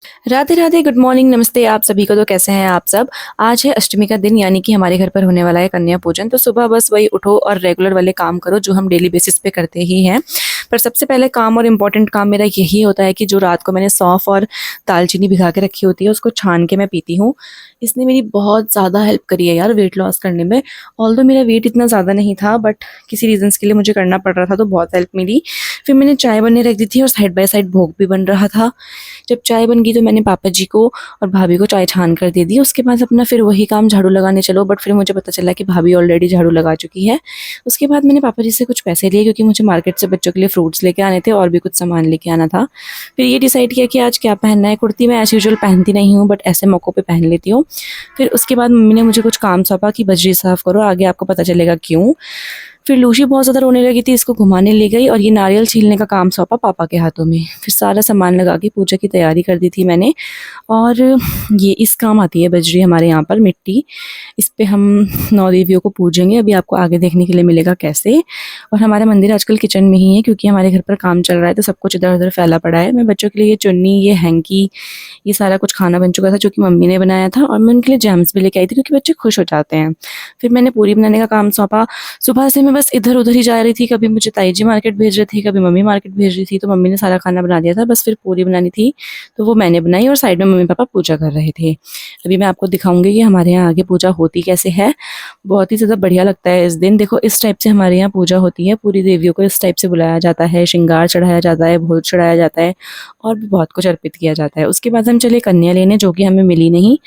Radhe Radhe, good morning, नमस्ते आप सभी को। तो कैसे हैं आप सब। आज है अष्टमी का दिन, यानी कि हमारे घर पर होने वाला है कन्या पूजन। तो सुबह बस वही उठो और रेगुलर वाले काम करो जो हम डेली बेसिस पे करते ही हैं। पर सबसे पहले काम और इम्पोर्टेंट काम मेरा यही होता है कि जो रात को मैंने सौंफ और दालचीनी भिगा के रखी होती है उसको छान के मैं पीती हूँ। इसने मेरी बहुत ज़्यादा हेल्प करी है यार वेट लॉस करने में। ऑल्दो मेरा वेट इतना ज़्यादा नहीं था, बट किसी रीजंस के लिए मुझे करना पड़ रहा था, तो बहुत हेल्प मिली। फिर मैंने चाय बनने रख दी थी और साइड बाय साइड भोग भी बन रहा था। जब चाय बन गई तो मैंने पापा जी को और भाभी को चाय छान कर दे दी। उसके बाद अपना फिर वही काम झाड़ू लगाने चलो, बट फिर मुझे पता चला कि भाभी ऑलरेडी झाड़ू लगा चुकी है। उसके बाद मैंने पापा जी से कुछ पैसे लिए क्योंकि मुझे मार्केट से बच्चों के लिए फ्रूट्स लेके आने थे और भी कुछ सामान लेके आना था। फिर ये डिसाइड किया कि आज क्या पहनना है। कुर्ती मैं एज़ यूजुअल पहनती नहीं हूँ, बट ऐसे मौक़ों पे पहन लेती हूँ। फिर उसके बाद मम्मी ने मुझे कुछ काम सौंपा कि बजरी साफ़ करो, आगे आपको पता चलेगा क्यों। फिर लूशी बहुत ज़्यादा रोने लगी थी, इसको घुमाने ले गई और ये नारियल छीलने का काम सौंपा पापा के हाथों में। फिर सारा सामान लगा के पूजा की तैयारी कर दी थी मैंने। और ये इस काम आती है बजरी हमारे यहाँ पर, मिट्टी। इस पे हम 9 देवियों को पूजेंगे, अभी आपको आगे देखने के लिए मिलेगा कैसे। और हमारा मंदिर आजकल किचन में ही है क्योंकि हमारे घर पर काम चल रहा है, तो सब कुछ इधर-उधर फैला पड़ा है। मैं बच्चों के लिए ये चुन्नी, ये हैंकी, ये सारा कुछ खाना बन चुका था जो कि मम्मी ने बनाया था, और मैं उनके लिए जैम्स भी लेके आई थी क्योंकि बच्चे खुश हो जाते हैं। फिर मैंने पूरी बनाने का काम सौंपा। सुबह से मैं बस इधर-उधर ही जा रही थी, कभी मुझे ताई जी मार्केट भेज रहे थे, कभी मम्मी मार्केट भेज रही थी, तो मम्मी ने सारा खाना बना दिया था, बस फिर पूरी बनानी थी, तो वो मैंने बनाई और साइड में मम्मी-पापा पूजा कर रहे थे। अभी मैं आपको दिखाऊँगी कि हमारे यहाँ आगे पूजा होती कैसे है। बहुत ही ज़्यादा बढ़िया लगता है इस दिन। देखो इस टाइप से हमारे यहाँ पूजा होती है, पूरी देवियों को इस टाइप से बुलाया जाता है, श्रृंगार चढ़ाया जाता है, भोग चढ़ाया जाता है और भी बहुत कुछ अर्पित किया जाता है। उसके बाद हम चले कन्या लेने, जो कि हमें मिली नहीं।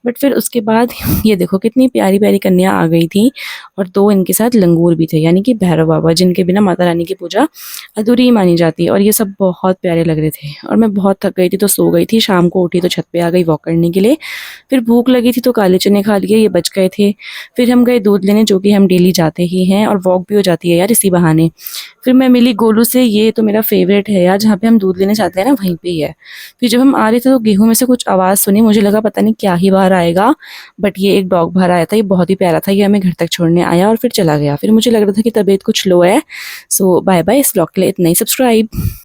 बट फिर उसके बाद ये देखो कितनी प्यारी-प्यारी कन्या आ गई थी, और 2 इनके साथ लंगूर भी थे, यानी कि भैरव बाबा, जिनके बिना माता रानी की पूजा अधूरी ही मानी जाती है। और ये सब बहुत प्यारे लग रहे थे, और मैं बहुत थक गई थी तो सो गई थी। शाम को उठी तो छत पे आ गई वॉक करने के लिए। फिर भूख लगी थी तो काले चने खा लिए, ये बच गए थे। फिर हम गए दूध लेने, जो कि हम डेली जाते ही हैं, और वॉक भी हो जाती है यार इसी बहाने। फिर मैं मिली गोलू से, ये तो मेरा फ़ेवरेट है यार, जहाँ पे हम दूध लेने जाते हैं ना वहीं पे ही है। फिर जब हम आ रहे थे तो गेहूँ में से कुछ आवाज़ सुनी, मुझे लगा पता नहीं क्या ही बाहर आएगा, बट ये एक डॉग बाहर आया था, ये बहुत ही प्यारा था, ये हमें घर तक छोड़ने आया और फिर चला गया। फिर मुझे लग रहा था कि तबीयत कुछ लो है। सो बाय बाय, इस ब्लॉग के लिए इतना ही। सब्सक्राइब।